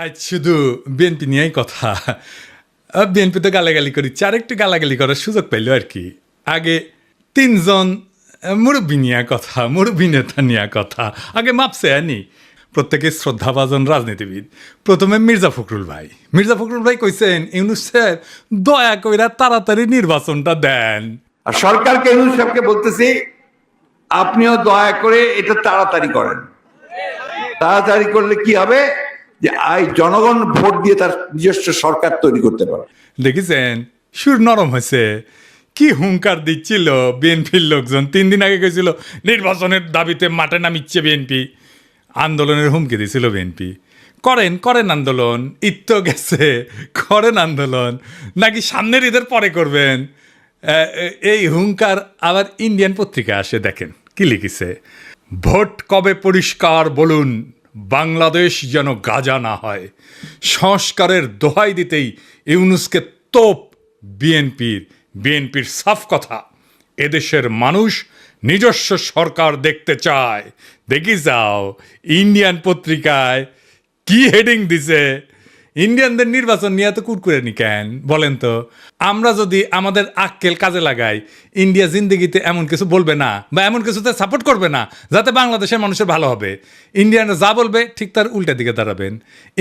আজ শুধু বিএনপি নিয়েই কথা। বিএনপি তো গালাগালি করিচ্ছে, আরেকটু গালাগালি করার সুযোগ পাইল আর কি। আগে তিনজন মুরব্বী নিয়ে কথা, মুরব্বী নেতা নিয়ে কথা, আগে মাপছে আনি প্রত্যেকে শ্রদ্ধাভাজন রাজনীতিবিদ। প্রথমে মির্জা ফখরুল ভাই কইছেন ইউনূস সাহেব দয়া কইরা তাড়াতাড়ি নির্বাচনটা দেন। আর সরকারকে ইউনূস সাহেবকে বলতেছি আপনিও দয়া করে এটা তাড়াতাড়ি করেন। তাড়াতাড়ি করলে কি হবে যে জনগণ ভোট দিয়ে তার নিজস্ব সরকার তৈরি করতে পারে। দেখেছেন সুর নরম হয়েছে, কি হুঙ্কার দিচ্ছিল বিএনপির লোকজন। 3 দিন আগে গেছিল নির্বাচনের দাবিতে মাঠে নামিচ্ছে বিএনপি, আন্দোলনের হুমকি দিয়েছিল বিএনপি। করেন আন্দোলন, ঈদ তো গেছে, করেন আন্দোলন, নাকি সামনের ঈদের পরে করবেন। এই হুঙ্কার আবার ইন্ডিয়ান পত্রিকা আসে, দেখেন কি লিখেছে, ভোট কবে পরিষ্কার বলুন, বাংলাদেশ যেন গাজা না হয়। সংস্কারের দোহাই দিতেই ইউনূসকে তোপ বিএনপির সাফ কথা, এদেশের মানুষ নিজস্ব সরকার দেখতে চায়। দেখি যাও ইন্ডিয়ান পত্রিকায় কি হেডিং দিছে। ইন্ডিয়ানদের নির্বাচন নিয়ে তো কুরকুরে নি কেন বলেন তো? আমরা যদি আমাদের আক্কেল কাজে লাগাই, ইন্ডিয়া জিন্দেগিতে এমন কিছু বলবে না বা এমন কিছুতে সাপোর্ট করবে না যাতে বাংলাদেশের মানুষের ভালো হবে। ইন্ডিয়ানরা যা বলবে ঠিক তার উল্টা দিকে দাঁড়াবেন।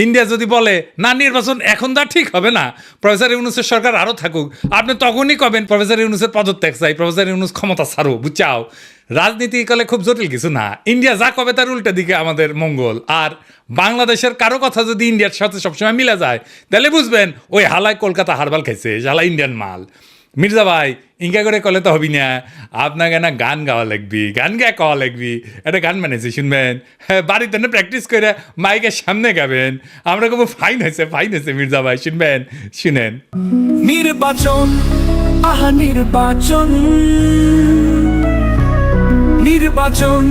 ইন্ডিয়া যদি বলে না নির্বাচন এখন তা ঠিক হবে না, প্রফেসর ইউনূসের সরকার আরও থাকুক, আপনি তখনই কবেন প্রফেসর ইউনূসের পদত্যাগ চাই, প্রফেসর ইউনূস ক্ষমতা ছাড়ো, বুঝাও। রাজনীতি কালে খুব জটিল কিছু না, ইন্ডিয়া যা কবে তার উল্টা দিকে আমাদের মঙ্গল। আর বাংলাদেশের কারো কথা যদি ইন্ডিয়ার সাথে সবসময় মিলে যায় তাহলে বুঝবেন ওই হালায় কলকাতা হারবাল খাইছে, হালা ইন্ডিয়ান মাল। মির্জা ভাই ইঙ্কা করে কলে তো হবি না, আপনাকে না গান গাওয়া লাগবি, গান গা কওয়া লাগবি। একটা গান বানিয়েছি শুনবেন, হ্যাঁ বাড়িতে না প্র্যাকটিস করে মাইকের সামনে গাবেন। আমরা খুব ফাইন হয়েছে মির্জা ভাই, শুনবেন, শুনেন। নির্বাচন, আহা নির্বাচন, নির্বাচন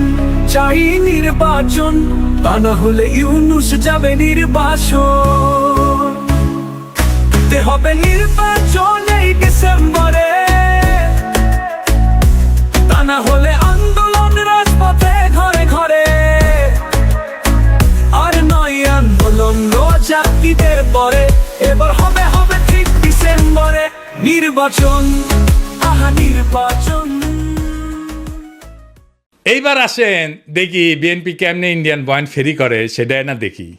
চাই নির্বাচন, তা না হলে ইউনূস যাবে নির্বাসন। দিতে হবে নির্বাচন এই ডিসেম্বরে, তা না হলে আন্দোলন রাজপথে ঘরে ঘরে। আর নয় আন্দোলন রোজাকিদের পরে, এবার হবে ঠিক ডিসেম্বরে নির্বাচন, আহা নির্বাচন। এইবার আসেন দেখি বিএনপি কেমনে ইন্ডিয়ান পয়েন্ট ফেরি করে, সেটাই না দেখি।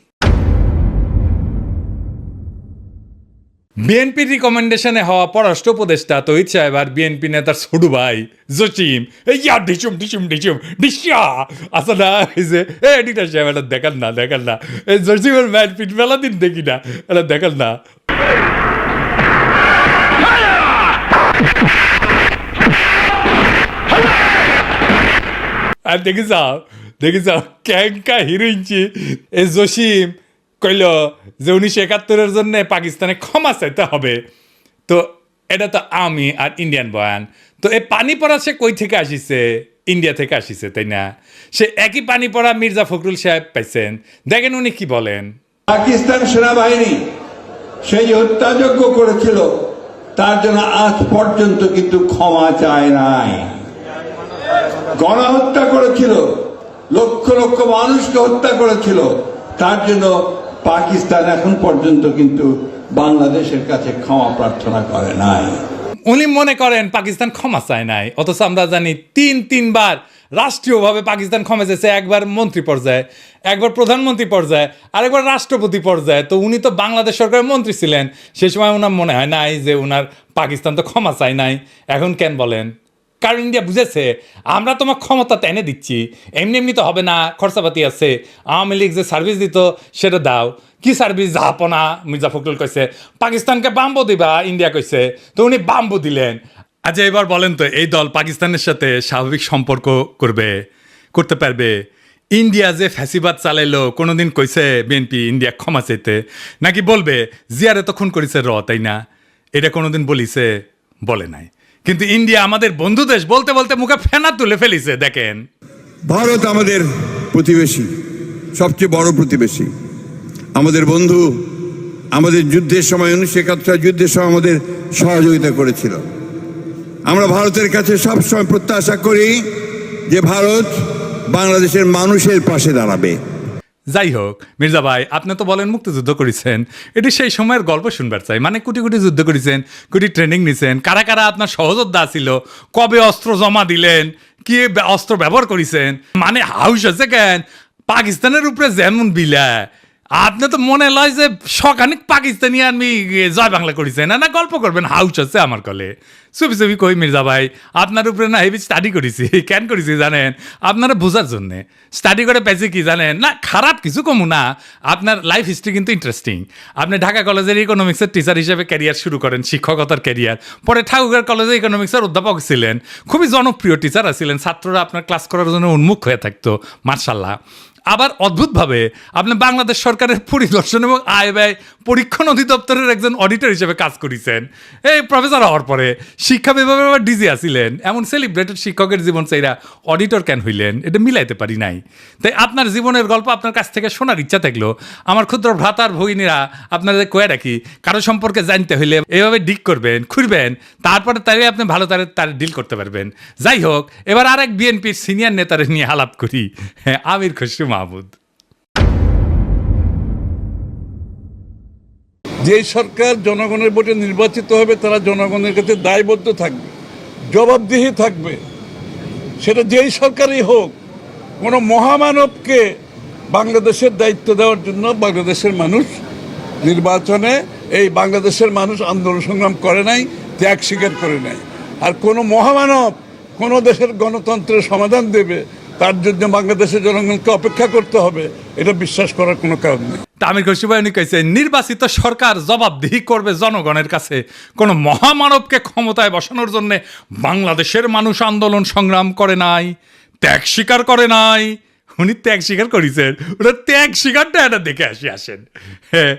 বিএনপির রিকমেন্ডেশনে হওয়া পররাষ্ট্র উপদেষ্টা তহিদ সাহেব আর বিএনপি নেতার ছোট ভাই জসিম ডিশা আসা না, এডিটার সাহেব এটা দেখান না, এই জসিমের ম্যাট পিট মেলা দিন দেখি না, এটা দেখান না। আর দেখি যাও ক্যাঙ্কা হিরোইনছি এই জসিম কইল যে 1971-এর জন্য পাকিস্তানে ক্ষমা চাইতে হবে। তো এটা তো আমি আর ইন্ডিয়ান বয়ান। তো এই পানি পড়া সে কই থেকে আসিছে? ইন্ডিয়া থেকে আসিছে, তাই না? সে একই পানি পড়া মির্জা ফখরুল সাহেব পাইছেন, দেখেন উনি কি বলেন। পাকিস্তান সেনাবাহিনী সেই যে হত্যাযজ্ঞ করেছিল তার জন্য আজ পর্যন্ত কিন্তু ক্ষমা চায় নাই। গণহত্যা করেছিল, লক্ষ লক্ষ মানুষকে হত্যা করেছিল, তার জন্য পাকিস্তান এখন পর্যন্ত কিন্তু বাংলাদেশের কাছে ক্ষমা প্রার্থনা করে নাই। উনি মনে করেন পাকিস্তান ক্ষমা চায় নাই, অথচ আমরা জানি তিনবার রাষ্ট্রীয়ভাবে পাকিস্তান ক্ষমা চেয়েছে। একবার মন্ত্রী পর্যায়ে, একবার প্রধানমন্ত্রী পর্যায়ে, আরেকবার রাষ্ট্রপতি পর্যায়ে। তো উনি তো বাংলাদেশ সরকারের মন্ত্রী ছিলেন, সে সময় ওনার মনে হয় নাই যে ওনার পাকিস্তান তো ক্ষমা চায় নাই। এখন কেন বলেন? কারণ ইন্ডিয়া বুঝেছে আমরা তোমার ক্ষমতা এনে দিচ্ছি, এমনি তো হবে না, খরচাপাতি আছে। আওয়ামী লীগ যে সার্ভিস দিত সেটা দাও। কি সার্ভিস? জাহাপনা। মির্জা ফখরুল কইছে পাকিস্তানকে বাম্বু দিবা, ইন্ডিয়া কইছে, তো উনি বাম্বু দিলেন। আচ্ছা এবার বলেন তো এই দল পাকিস্তানের সাথে স্বাভাবিক সম্পর্ক করতে পারবে? ইন্ডিয়া যে ফ্যাসিবাদ চালাইলো কোনোদিন কইছে বিএনপি ইন্ডিয়া ক্ষমা চাইতে? নাকি বলবে জিয়ারে তো খুন করেছে তাই না? এটা কোনোদিন বলিছে? বলে নাই। কিন্তু ইন্ডিয়া আমাদের বন্ধু দেশ বলতে বলতে মুখে ফেনা তুলে ফেলিছে। দেখেন ভারত আমাদের প্রতিবেশী, সবচেয়ে বড় প্রতিবেশী, আমাদের বন্ধু। আমাদের যুদ্ধের সময় 1971 যুদ্ধের সময় আমাদের সহযোগিতা করেছিল। আমরা ভারতের কাছে সবসময় প্রত্যাশা করি যে ভারত বাংলাদেশের মানুষের পাশে দাঁড়াবে। যাই হোক মির্জা ভাই, আপনি তো বলেন মুক্তিযুদ্ধ করেছেন, এটি সেই সময়ের গল্প শুনবার চাই। মানে কোটি কোটি যুদ্ধ করেছেন, কোটি ট্রেনিং নিছেন, কারা কারা আপনার সহযোদ্ধা ছিল, কবে অস্ত্র জমা দিলেন, কি অস্ত্র ব্যবহার করেছেন, মানে হাউস আছে কেন পাকিস্তানের উপরে যেমন বিলা, আপনি তো মনে লয় যে সখানিক পাকিস্তানি আমি জয় বাংলা করেছেন না গল্প করবেন, হাউস আছে আমার কলে। চুপি চুপি কই মির্জা ভাই, আপনার উপরে না হেভি স্টাডি করেছি। কেন করেছি জানেন? আপনারা বোঝার জন্যে স্টাডি করে পেয়েছি কি জানেন, না খারাপ কিছু কমু না, আপনার লাইফ হিস্ট্রি কিন্তু ইন্টারেস্টিং। আপনি ঢাকা কলেজের ইকোনমিক্সের টিচার হিসেবে ক্যারিয়ার শুরু করেন, শিক্ষকতার ক্যারিয়ার, পরে ঠাকুরগাঁও কলেজে ইকোনমিক্সের অধ্যাপক ছিলেন, খুবই জনপ্রিয় টিচার ছিলেন, ছাত্ররা আপনার ক্লাস করার জন্য উন্মুখ হয়ে থাকতো, মার্শাল্লাহ। আবার অদ্ভুতভাবে আপনি বাংলাদেশ সরকারের পরিদর্শন এবং আয় ব্যয় পরীক্ষণ অধিদপ্তরের একজন অডিটর হিসেবে কাজ করেছেন। এই প্রফেসর হওয়ার পরে শিক্ষা বিভাগে আবার ডিজি আসিলেন। এমন সেলিব্রেটেড শিক্ষকের জীবন চাইরা অডিটর কেন হইলেন, এটা মিলাইতে পারি নাই। তাই আপনার জীবনের গল্প আপনার কাছ থেকে শোনার ইচ্ছা থাকলো, আমার ক্ষুদ্র ভ্রাতার ভগিনীরা আপনাদের কয়ে রাখি, কারো সম্পর্কে জানতে হইলে এভাবে ডিক করবেন, খুঁড়বেন, তারপরে তাই আপনি ভালো তার ডিল করতে পারবেন। যাই হোক, এবার আরেক বিএনপির সিনিয়র নেতারে নিয়ে আলাপ করি, হ্যাঁ, আমির খসরু মাহমুদ। যে সরকার জনগণের ভোটে নির্বাচিত হবে তারা জনগণের কাছে দায়বদ্ধ থাকবে, জবাবদিহি থাকবে, সেটা যেই সরকারই হোক। কোনো মহামানবকে বাংলাদেশের দায়িত্ব দেওয়ার জন্য বাংলাদেশের মানুষ নির্বাচনে, এই বাংলাদেশের মানুষ আন্দোলন সংগ্রাম করে নাই, ত্যাগ স্বীকার করে নাই। আর কোনো মহামানব কোনো দেশের গণতন্ত্রের সমাধান দেবে, তার জন্য বাংলাদেশের জনগণকে অপেক্ষা করতে হবে, এটা বিশ্বাস করার কোনো কারণ নেই। আমির খসরু ভাই উনি কইছেন, নির্বাচিত সরকার জবাবদিহি করবে জনগণের কাছে, কোনো মহামানবকে ক্ষমতায় বসানোর জন্য বাংলাদেশের মানুষ আন্দোলন সংগ্রাম করে নাই, ত্যাগ স্বীকার করে নাই। উনি ত্যাগ স্বীকার করেছেন, ওটা ত্যাগ স্বীকারটা এটা দেখে আসেন। হ্যাঁ,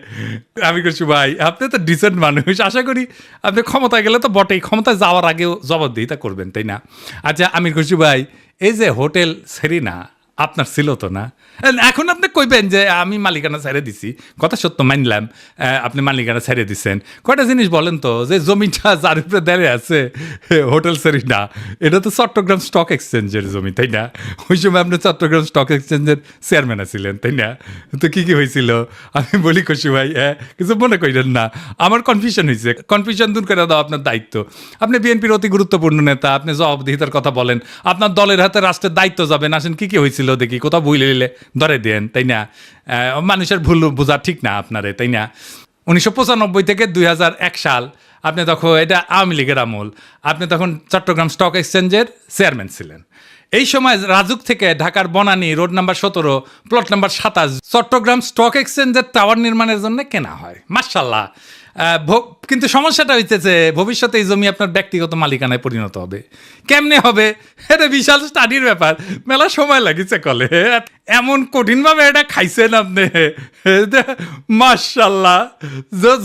আমির খসরু ভাই, আপনি তো ডিসেন্ট মানুষ, আশা করি আপনি ক্ষমতায় গেলে তো বটেই, ক্ষমতায় যাওয়ার আগেও জবাবদিহিতা করবেন, তাই না? আচ্ছা আমির খসরু ভাই, এই যে হোটেল সেরিনা আপনার ছিল তো না, এখন আপনি কইবেন যে আমি মালিকানা ছেড়ে দিছি, কথা সত্য মানলাম, আপনি মালিকানা ছেড়ে দিচ্ছেন। কয়টা জিনিস বলেন তো, যে জমিটা যার উপরে দাঁড়িয়ে আছে হোটেল সেরিনা, এটা তো চট্টগ্রাম স্টক এক্সচেঞ্জের জমি, তাই না? ওই সময় আপনি চট্টগ্রাম স্টক এক্সচেঞ্জের চেয়ারম্যান ছিলেন, তাই না? তো কি কি হয়েছিল আমি বলি খসরু ভাই, কিছু মনে করেন না, আমার কনফিউশন হয়েছে, কনফিউশন দূর করে দাও আপনার দায়িত্ব। আপনি বিএনপির অতি গুরুত্বপূর্ণ নেতা, আপনি জবাবদিহিতার কথা বলেন, আপনার দলের হাতে রাষ্ট্রের দায়িত্ব যাবেন, আসেন কি কি হয়েছিল দেখি, কোথাও ভুল হইলে ধরে দেন, তাই না? মানুষের ভুল বোঝা ঠিক না আপনারে, তাই না? 1995 থেকে 2001 সাল আপনি তখন, এটা আওয়ামী লীগের আমল, আপনি তখন চট্টগ্রাম স্টক এক্সচেঞ্জের চেয়ারম্যান ছিলেন। এই সময় রাজুক থেকে ঢাকার Banani road number 17 plot number 27 Chattogram stock এক্সচেঞ্জের টাওয়ার নির্মাণের জন্য কেনা হয়, মাশাআল্লাহ। কিন্তু সমস্যাটা হইতেছে, ভবিষ্যতে এই জমি আপনার ব্যক্তিগত মালিকানায় পরিণত হবে। কেমনে হবে? এটা বিশাল স্টাডির ব্যাপার, মেলা সময় লাগিছে কলে, এমন কঠিনভাবে এটা খাইছেন আপনি, মাশাআল্লাহ,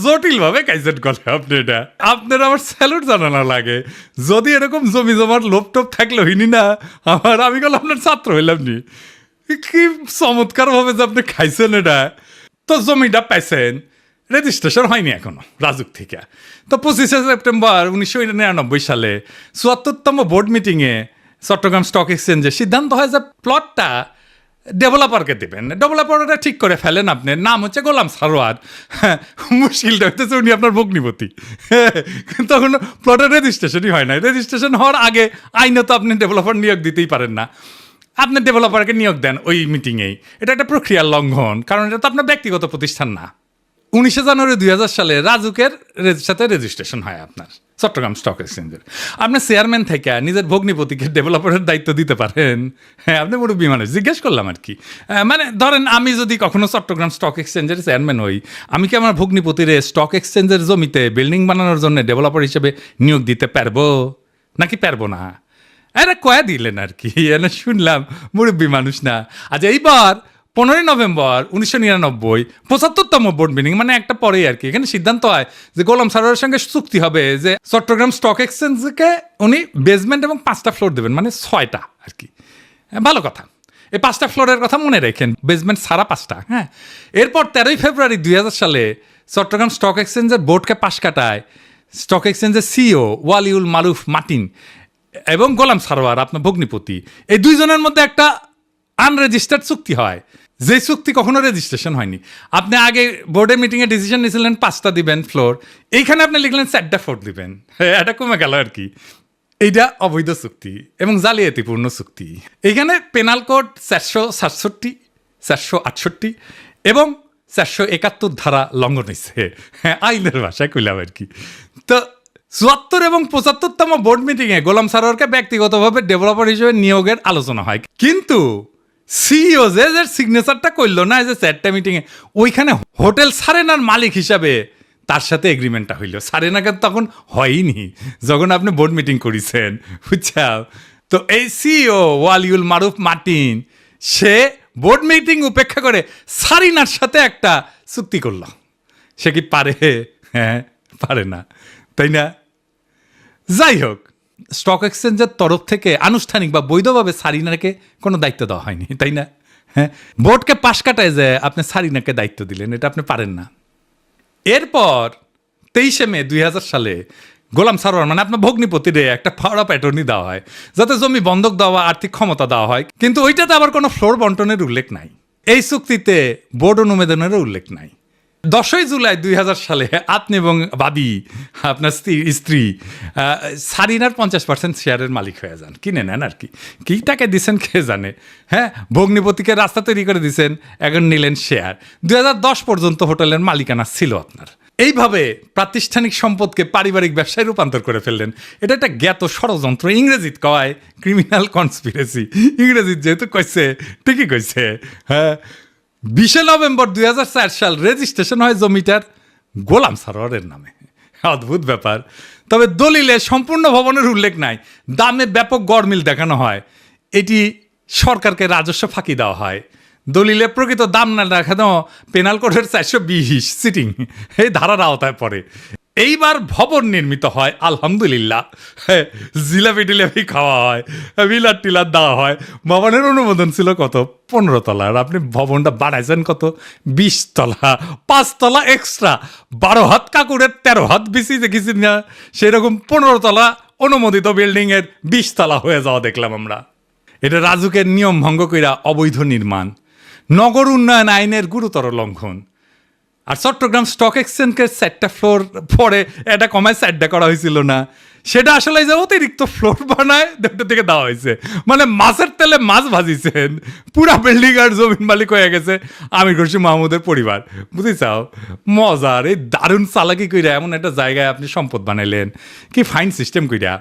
জটিলভাবে খাইছেন কলে আপনি। এটা আপনার আমার স্যালুট জানানো লাগে। যদি এরকম জমি জমার লোভ টোপ থাকলে হইনি না আমি গেল আপনার ছাত্র হইলাম নি। কি চমৎকারভাবে যে আপনি খাইছেন এটা। তো জমিটা পাইছেন, রেজিস্ট্রেশন হয়নি এখনো রাজুক থেকে। তো 25শে সেপ্টেম্বর 1999 সালে 74তম বোর্ড মিটিংয়ে চট্টগ্রাম স্টক এক্সচেঞ্জে সিদ্ধান্ত হয় যে প্লটটা ডেভেলপারকে দেবেন। ডেভেলপারটা ঠিক করে ফেলেন, আপনার নাম হচ্ছে গোলাম সারোয়ার। মুশকিলটা হইতেছে উনি আপনার ভগ্নিপতি। তখন প্লটের রেজিস্ট্রেশনই হয় না। রেজিস্ট্রেশন হওয়ার আগে আইনত আপনি ডেভেলপার নিয়োগ দিতেই পারেন না। আপনি ডেভেলপারকে নিয়োগ দেন ওই মিটিংয়েই, এটা একটা প্রক্রিয়ার লঙ্ঘন, কারণ এটা তো আপনার ব্যক্তিগত প্রতিষ্ঠান না। 19শে জানুয়ারি 2000 সালে রাজুকের সাথে রেজিস্ট্রেশন হয় আপনার চট্টগ্রাম স্টক এক্সচেঞ্জের। আপনি চেয়ারম্যান থেকে নিজের ভগ্নিপতিকে ডেভেলপারের দায়িত্ব দিতে পারেন? হ্যাঁ, আপনি মুরব্বী মানুষ, জিজ্ঞেস করলাম আর কি। মানে ধরেন আমি যদি কখনো চট্টগ্রাম স্টক এক্সচেঞ্জের চেয়ারম্যান হই, আমি কি আমার ভগ্নিপতির স্টক এক্সচেঞ্জের জমিতে বিল্ডিং বানানোর জন্য ডেভেলপার হিসেবে নিয়োগ দিতে পারবো নাকি পারবো না? এটা কয়া দিলেন আর কি, এনে শুনলাম মুরব্বী মানুষ না। আচ্ছা, এইবার 15 নভেম্বর 1999 75তম বোর্ড মিটিং, মানে একটা পরেই আর কি, এখানে সিদ্ধান্ত হয় যে গোলাম সারোয়ারের সঙ্গে চুক্তি হবে যে চট্টগ্রাম স্টক এক্সচেঞ্জকে উনি বেসমেন্ট এবং 5টা ফ্লোর দেবেন, মানে 6টা আর কি। ভালো কথা, এই 5টা ফ্লোরের কথা মনে রাখেন, বেসমেন্ট সারা 5টা। হ্যাঁ, এরপর 13 ফেব্রুয়ারি 2000 সালে চট্টগ্রাম স্টক এক্সচেঞ্জের বোর্ডকে পাশ কাটায় স্টক এক্সচেঞ্জের সিইও ওয়ালিউল মারুফ মার্টিন এবং গোলাম সারোয়ার আপনার ভগ্নিপতি, এই দুইজনের মধ্যে একটা আনরেজিস্টার্ড চুক্তি হয় যে চুক্তি কখনো রেজিস্ট্রেশন হয়নি। আপনি আগে বোর্ডের মিটিংয়ে ডিসিশন নিয়েছিলেন 5টা দিবেন ফ্লোর, এইখানে আপনি লিখলেন 4টা ফ্লোর দিবেন, এটা কমে গেল আর কি। এইটা অবৈধ চুক্তি এবং জালিয়াতিপূর্ণ চুক্তি। এইখানে পেনাল কোড 467, 468 এবং 471 ধারা লঙ্ঘন হয়েছে, আইনের ভাষায় কইলাম আর কি। তো 74 এবং 75তম বোর্ড মিটিংয়ে গোলাম সারোয়ারকে ব্যক্তিগতভাবে ডেভেলপার হিসেবে নিয়োগের আলোচনা হয়, কিন্তু সিইও যে সিগনেচারটা করলো না যে 4টা মিটিংয়ে, ওইখানে হোটেল সারেনার মালিক হিসাবে তার সাথে এগ্রিমেন্টটা হইল। সারেনাকে তখন হয়নি যখন আপনি বোর্ড মিটিং করেছেন, বুঝছা? তো এই সিইও ওয়ালিউল মারুফ মার্টিন সে বোর্ড মিটিং উপেক্ষা করে সারিনার সাথে একটা চুক্তি করলো। সে কি পারে? হ্যাঁ, পারে না, তাই না? যাই হোক, স্টক এক্সচেঞ্জের তরফ থেকে আনুষ্ঠানিক বা বৈধভাবে সারিনাকে কোনো দায়িত্ব দেওয়া হয়নি, তাই না? হ্যাঁ, বোর্ডকে পাশ কাটায় যে আপনি সারিনাকে দায়িত্ব দিলেন, এটা আপনি পারেন না। এরপর 23শে মে 2000 সালে গোলাম সারোয়ার মানে আপনার ভগ্নিপতিরে একটা পাওয়ার অফ অ্যাটর্নি দেওয়া হয় যাতে জমি বন্ধক দেওয়া, আর্থিক ক্ষমতা দেওয়া হয়, কিন্তু ওইটাতে আবার কোনো ফ্লোর বন্টনের উল্লেখ নাই। এই চুক্তিতে বোর্ড অনুমোদনেরও উল্লেখ নাই। 10ই জুলাই 2000 সালে আপনি এবং বাদী আপনার স্ত্রী সারিনার 50% শেয়ারের মালিক হয়ে যান, কিনে নেন আর কি। কী টাকা দিচ্ছেন কে জানে। হ্যাঁ, ভগ্নিপতিকে রাস্তা তৈরি করে দিচ্ছেন, এখন নিলেন শেয়ার। 2010 পর্যন্ত হোটেলের মালিকানা ছিল আপনার। এইভাবে প্রাতিষ্ঠানিক সম্পদকে পারিবারিক ব্যবসায় রূপান্তর করে ফেললেন। এটা একটা জ্ঞাত ষড়যন্ত্র, ইংরেজিত কয় ক্রিমিনাল কনস্পিরেসি। ইংরেজিত যেহেতু কইছে ঠিকই কইছে। হ্যাঁ, 20শে নভেম্বর 2004 সাল রেজিস্ট্রেশন হয় জমিটার গোলাম সারোয়ারের নামে। অদ্ভুত ব্যাপার। তবে দলিলে সম্পূর্ণ ভবনের উল্লেখ নাই, দামে ব্যাপক গড়মিল দেখানো হয়, এটি সরকারকে রাজস্ব ফাঁকি দেওয়া হয়। দলিলে প্রকৃত দাম না দেখানো পেনাল কোডের 420 সিটিং এই ধারার আওতায় পড়ে। এইবার ভবন নির্মিত হয় আলহামদুলিল্লাহ। জিলাপি টিলাপি খাওয়া হয়, বিলার টিলার দেওয়া হয়। ভবনের অনুমোদন ছিল কত? 15 তলার। আপনি ভবনটা বানাইছেন কত? 20 তলা, 5 তলা এক্সট্রা, 12 হাত কাকুরের 13 হাত বেশি দেখেছি না, সেরকম 15 তলা অনুমোদিত বিল্ডিংয়ের 20 তলা হয়ে যাওয়া দেখলাম আমরা। এটা রাজুকের নিয়ম ভঙ্গ কইরা অবৈধ নির্মাণ, নগর উন্নয়ন আইনের গুরুতর লঙ্ঘন। আর চট্টগ্রাম স্টক এক্সচেঞ্জের 4টা ফ্লোর পরে এটা কমায় 4টা করা হয়েছিল না, সেটা আসলে যে অতিরিক্ত ফ্লোর বানায় 2টা থেকে দেওয়া হয়েছে। মানে মাছের তেলে মাছ ভাজিছেন, পুরা বিল্ডিং আর জমিন মালিক হয়ে গেছে আমির খুরশি মাহমুদের পরিবার। বুঝেছাও? মজার এই দারুণ চালাকি কইরা এমন একটা জায়গায় আপনি সম্পদ বানাইলেন, কি ফাইন সিস্টেম কইরা।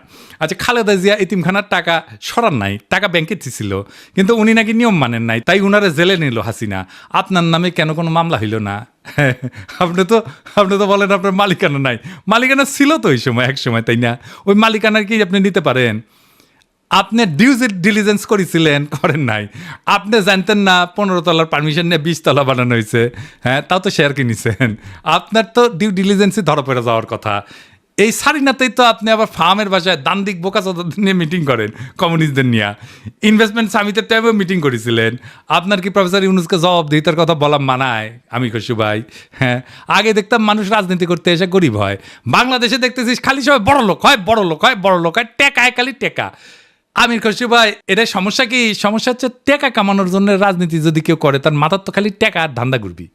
আচ্ছা, খালেদা জিয়া এতিমখানার টাকা সরান নাই, টাকা ব্যাংকে ছিল, কিন্তু উনি নাকি নিয়ম মানেন নাই, তাই উনারে জেলে নিল হাসিনা। আপনার নামে কেন কোনো মামলা হইল না? আপনি তো বলেন আপনার মালিকানা নাই। মালিকানা ছিল তো ওই সময়, এক সময়, তাই না? ওই মালিকানা কি আপনি নিতে পারেন? আপনি ডিউ ডিলিজেন্স করেছিলেন? করেন নাই। আপনি জানতেন না 15 তলার পারমিশন নিয়ে 20 তলা বানানো হয়েছে? হ্যাঁ, তাও তো শেয়ার কিনেছেন। আপনার তো ডিউ ডিলিজেন্সই ধরা পড়ে যাওয়ার কথা। এই সারিনাতেই তো আপনি আবার ফার্মের বাসায় দান্দিক বোকাচোদাদের নিয়ে মিটিং করেন, কমিউনিস্টদের নিয়ে। ইনভেস্টমেন্ট সামিটের টাইমেও মিটিং করেছিলেন। আপনার কি প্রফেসর ইউনুসকে জবাবদিহিতার কথা বলা মানায়? আমি খুশি ভাই। হ্যাঁ, আগে দেখতাম মানুষ রাজনীতি করতে এসে গরিব হয়, বাংলাদেশে দেখতেছিস খালি সবাই বড় লোক হয়, বড় লোক হয়, বড় লোক হয়, টেকায় খালি টেকা। আমির খুশি ভাই, এটাই সমস্যা কি? সমস্যা হচ্ছে টেকা কামানোর জন্য রাজনীতি যদি কেউ করে, তার মাথার তো খালি টেকা আর ধান্দা ঘুরবি।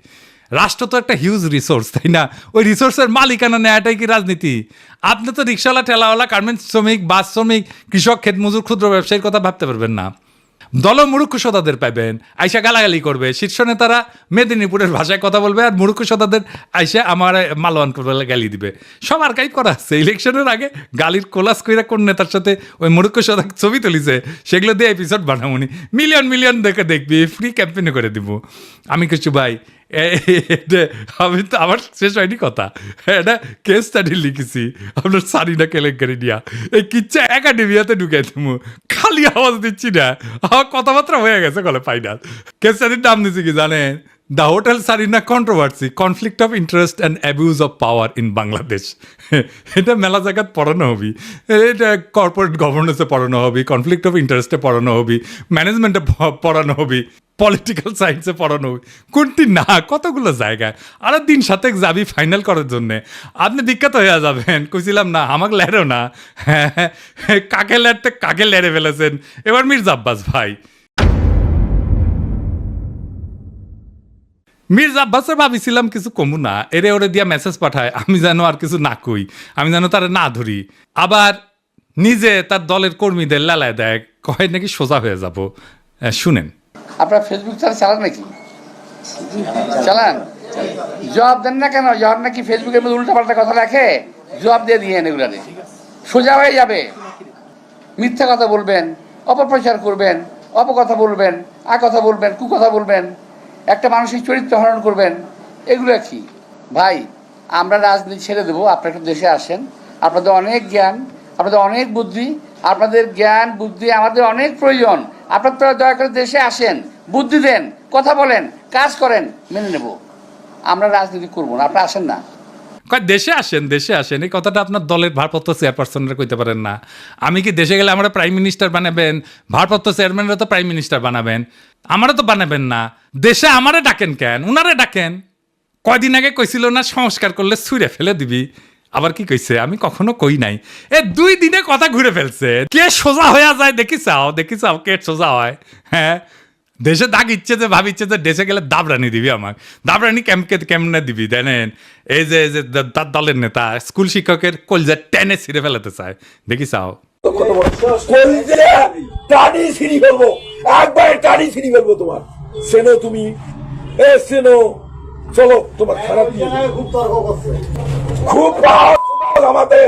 রাষ্ট্র তো একটা হিউজ রিসোর্স, তাই না? ওই রিসোর্সের মালিকানা নেওয়াটাই কি রাজনীতি? আপনি তো রিক্সাওয়ালা, ঠেলাওয়ালা, গার্মেন্টস শ্রমিক, বাস শ্রমিক, কৃষক, ক্ষেতমজুর, ক্ষুদ্র ব্যবসায়ীর কথা ভাবতে পারবেন না। দল মূর্খ সদাদের পাবেন, আইসা গালাগালি করবে। শীর্ষ নেতারা মেদিনীপুরের ভাষায় কথা বলবে, আর মূর্খ সদাদের আইসা আমার মালওয়ান করবে, গালি দিবে। সব আর্কাইভ করা আছে। ইলেকশনের আগে গালির কোলাস কইরা কোন নেতার সাথে ওই মূর্খ সদা ছবি তুলিছে, সেগুলো দিয়ে এপিসোড বানাবনি। মিলিয়ন মিলিয়ন দেখে দেখবি, ফ্রি ক্যাম্পেইনে করে দিব। আমি কিছু ভাই, আমি তো আমার শেষ হয়নি কথা। এটা কেস স্টাডি লিখেছি আপনার সারিনা কেলেঙ্কারি নিয়া। এই কিচ্ছা একাডেমিয়াতে ঢুকে দেবো, খালি আওয়াজ দিচ্ছি না, আমার কথাবার্তা হয়ে গেছে কলে ফাইনাল। কেস স্টাডির নাম দিচ্ছি কি জানেন? The hotel Sarina controversy, conflict of interest and abuse of power in Bangladesh. এটা মেলা জায়গায় পড়ানো হবি, এটা কর্পোরেট গভর্নেন্সে পড়ানো হবি, কনফ্লিক্ট অফ ইন্টারেস্টে পড়ানো হবি, ম্যানেজমেন্টে পড়ানো হবি, পলিটিক্যাল সায়েন্সে পড়ানো হবি। কোনটি না, কতগুলো জায়গায়। আরও দিন সাথে যাবি ফাইনাল করার জন্যে, আপনি বিখ্যাত হয়ে যাবেন। কইছিলাম না আমাকে লেরো না, হ্যাঁ, কাকে লেরতে কাকে লেরে ফেলেছেন। এবার মির্জা আব্বাস ভাই। মির্জা আব্বাসের ভাবিছিলাম কিছু কমু না, এরে ওরে দিয়া মেসেজ পাঠায়, আমি যেন আর কিছু না কই, আমি যেন তারা না ধরি। আবার নিজে তার দলের কর্মীদের লালায় দেয়, কয় নাকি সোজা হয়ে যাব। শুনেন। আপনার ফেসবুক চালান নাকি? চালান, জবাব দেন না কেন? জবাব নাকি ফেসবুকের মধ্যে উল্টাপাল্টা কথা রাখে, জবাব দিয়ে দিয়ে এগুলো সোজা হয়ে যাবে। মিথ্যা কথা বলবেন, অপপ্রচার করবেন, অপকথা বলবেন, কথা বলবেন, কুকথা বলবেন, একটা মানসিক চরিত্র হরণ করবেন, এগুলো কি ভাই? আমরা রাজনীতি ছেড়ে দেবো, আপনারা একটু দেশে আসেন। আপনাদের অনেক জ্ঞান, আপনাদের অনেক বুদ্ধি, আপনাদের জ্ঞান বুদ্ধি আমাদের অনেক প্রয়োজন। আপনারা দয়া করে দেশে আসেন, বুদ্ধি দেন, কথা বলেন, কাজ করেন, মেনে নেব। আমরা রাজনীতি করবো না, আপনারা আসেন না। দেশে আসেন, দেশে আসেন, এই কথাটা আপনার দলের ভারপ্রাপ্ত চেয়ারপারসনরা কইতে পারেন না? আমি কি দেশে গেলে আমরা প্রাইম মিনিস্টার বানাবেন? ভারপ্রাপ্ত চেয়ারম্যানরা তো প্রাইম মিনিস্টার বানাবেন, আমারও তো বানাবেন না। দেশে আমারে ডাকেন কেন? উনারে ডাকেন। কয়দিন আগে কইছিল না সংস্কার করলে ছুঁড়ে ফেলে দিবি, আবার কি কইছে? আমি কখনো কই নাই। 2 দিনে কথা ঘুরে ফেলছে। কে সোজা হয়ে যায় দেখি চাও কে সোজা হয়। হ্যাঁ, দেশে দাগ ইচ্ছে যে ভাবিচ্ছে যে দেশে গেলে দাবরানি দিবি, আমার দাবরানি কেমনে দিবি জানেন? এই যে তার দলের নেতা স্কুল শিক্ষকের কলজা টেনে ছিঁড়ে ফেলাতে চায়, দেখি চাও। টানি ছিঁড়ি ফেলবো, একবারে টানি ছিঁড়ি ফেলবো তোমার। সেনো তুমি, সেনো চলো, তোমার খারাপ খুব আমাদের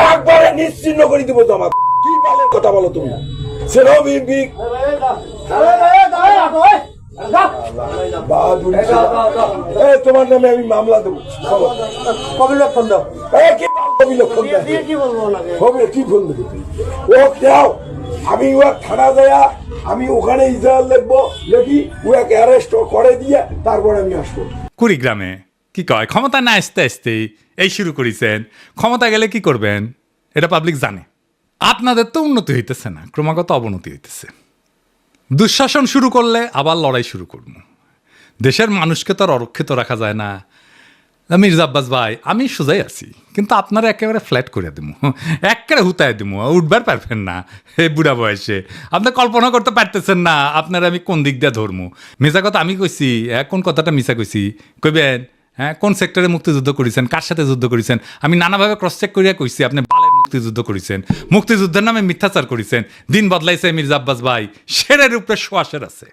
একবারে নিশ্চিন্ন করে দিব তোমার। কি বালের কথা বলো তুমি? সেনো বিগ তোমার নামে আমি মামলা দেবো। কবিলক্ষণ দাও, কি বলবো? ও দাও, আমি ও থানা দেয়া, আমি ওখানে ইসরায়েল লিখবো, লিখি ওকে অ্যারেস্ট করে দিয়ে তারপরে আমি আসবো। কুড়িগ্রামে কি কয়, ক্ষমতা না আসতে আসতেই এই শুরু করেছেন। ক্ষমতা গেলে কি করবেন এটা পাবলিক জানে। আপনাদের তো উন্নতি হইতেছে না, ক্রমাগত অবনতি হইতেছে। দুঃশাসন শুরু করলে আবার লড়াই শুরু করব। দেশের মানুষকে তো আর অরক্ষিত রাখা যায় না। মির্জা আব্বাস ভাই, আমি সোজাই আছি, কিন্তু আপনারা একেবারে ফ্ল্যাট করে দিব, একেবারে হুতায় দিব, উঠবার পারবেন না। এই বুড়া বয়সে আপনি কল্পনা করতে পারতেছেন না আপনারা আমি কোন দিক দিয়ে ধরবো। মিশা কথা আমি কইছি, কোন কথাটা মিশা কইছি কইবেন? হ্যাঁ, কোন সেক্টরে মুক্তিযুদ্ধ করেছেন, কার সাথে যুদ্ধ করেছেন? আমি নানাভাবে ক্রস চেক করিয়া কইছি আপনি বালের মুক্তিযুদ্ধ করেছেন, মুক্তিযুদ্ধের নামে মিথ্যাচার করেছেন। দিন বদলাইছে মির্জা আব্বাস ভাই, শেরের উপরে শোয়াশের আছে।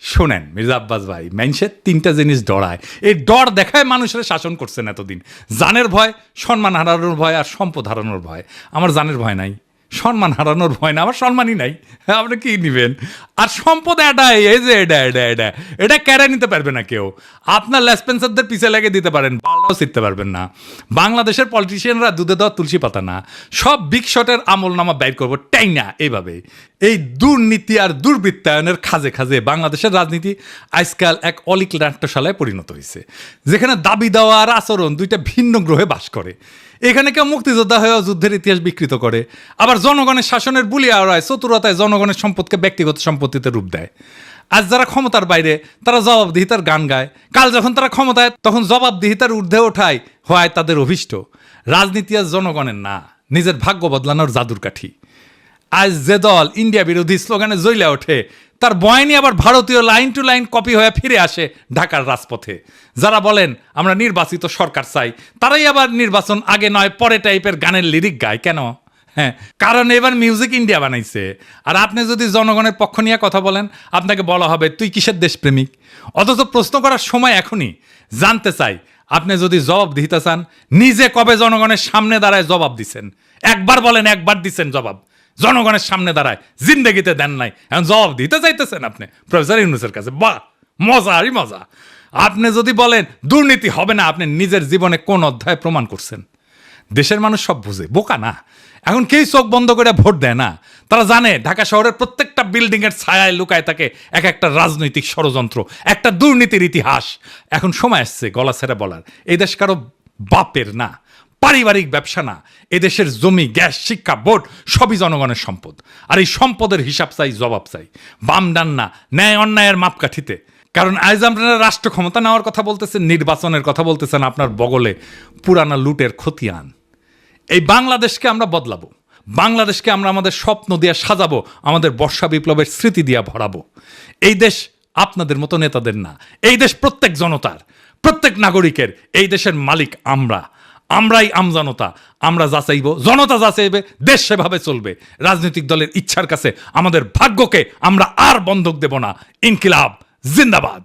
শোনেন মির্জা আব্বাস ভাই, মানুষের 3টা জিনিস ডরায়, এই ডর দেখায় মানুষের শাসন করছেন এতদিন। জানের ভয়, সম্মান হারানোর ভয়, আর সম্পদ হারানোর ভয়। আমার জানের ভয় নাই, সম্মান হারানোর ভয় না, আমার সম্মানই নাই। আপনি কি নিবেন? আর সম্পদ এটাই, এই যে এটা কেড়ে নিতে পারবে না কেউ। আপনার লেসপেন্সারদের পিছে লেগে দিতে পারেন, বালটাও শিখতে পারবেন না। বাংলাদেশের পলিটিশিয়ানরা দুধে দেওয়া তুলসী পাতা না, সব বিগ শটের আমল নামা বাইর করবো টাই না। এইভাবে এই দুর্নীতি আর দুর্বৃত্তায়নের খাজে খাজে বাংলাদেশের রাজনীতি আজকাল এক অলিক নাট্যশালায় পরিণত হয়েছে, যেখানে দাবি দেওয়া আর আচরণ 2টা ভিন্ন গ্রহে বাস করে। এখানে কেউ মুক্তিযোদ্ধা হয়েও যুদ্ধের ইতিহাস বিকৃত করে, আবার জনগণের শাসনের বুলি আওড়ায় চতুরতায় জনগণের সম্পদকে ব্যক্তিগত সম্পত্তিতে রূপ দেয়। আজ যারা ক্ষমতার বাইরে তারা জবাবদিহিতার গান গায়, কাল যখন তারা ক্ষমতায় তখন জবাবদিহিতার ঊর্ধ্বে ওঠায় হয় তাদের অভিষ্ট। রাজনীতি আজ জনগণের না, নিজের ভাগ্য বদলানোর জাদুর কাঠি। আজ যে দল ইন্ডিয়া বিরোধী স্লোগানে জ্বলে ওঠে, তার বয়ানি আবার ভারতীয় লাইন টু লাইন কপি হয়ে ফিরে আসে ঢাকার রাজপথে। যারা বলেন আমরা নির্বাচিত সরকার চাই, তারাই আবার নির্বাচন আগে নয় পরে টাইপের গানের লিরিক গায়। কেন? হ্যাঁ, কারণ এবার মিউজিক ইন্ডিয়া বানাইছে। আর আপনি যদি জনগণের পক্ষ নিয়ে কথা বলেন, আপনাকে বলা হবে তুই কিসের দেশপ্রেমিক। অথচ প্রশ্ন করার সময় এখনই। জানতে চাই, আপনি যদি জবাব দিতে চান, নিজে কবে জনগণের সামনে দাঁড়ায় জবাব দিছেন? একবার বলেন, একবার দিচ্ছেন জবাব? জনগণের সামনে দাঁড়ায় জিন্দেগিতে দেন নাই, এখন জবাব দিতে চাইতেছেন আপনি প্রফেসর ইউনূসের কাছে। বাহ, মজা আরই মজা। আপনি যদি বলেন দুর্নীতি হবে না, আপনি নিজের জীবনে কোন অধ্যায় প্রমাণ করছেন? দেশের মানুষ সব বুঝে, বোকা না। এখন কেউ চোখ বন্ধ করে ভোট দেয় না। তারা জানে ঢাকা শহরের প্রত্যেকটা বিল্ডিং এর ছায়ায় লুকায় থাকে এক একটা রাজনৈতিক ষড়যন্ত্র, একটা দুর্নীতির ইতিহাস। এখন সময় আসছে গলা ছেড়ে বলার, এই দেশ কারো বাপের না, পারিবারিক ব্যবসা না। এদেশের জমি, গ্যাস, শিক্ষা, ভোট সবই জনগণের সম্পদ। আর এই সম্পদের হিসাব চাই, জবাব চাই, বাম ডান না, ন্যায় অন্যায়ের মাপকাঠিতে। কারণ আজ আপনারা রাষ্ট্র ক্ষমতা নেওয়ার কথা বলতেছেন, নির্বাচনের কথা বলতেছেন, আপনার বগলে পুরানা লুটের খতিয়ান। এই বাংলাদেশকে আমরা বদলাবো, বাংলাদেশকে আমরা আমাদের স্বপ্ন দিয়ে সাজাবো, আমাদের বর্ষা বিপ্লবের স্মৃতি দিয়ে ভরাবো। এই দেশ আপনাদের মতো নেতাদের না। এই দেশ প্রত্যেক জনতার, প্রত্যেক নাগরিকের। এই দেশের মালিক আমরাই আমজনতা। আমরা যা চাইব, জনতা যা চাইবে, দেশ সেভাবে চলবে। রাজনৈতিক দলের ইচ্ছার কাছে আমাদের ভাগ্যকে আমরা আর বন্ধক দেব না। ইনকিলাব জিন্দাবাদ।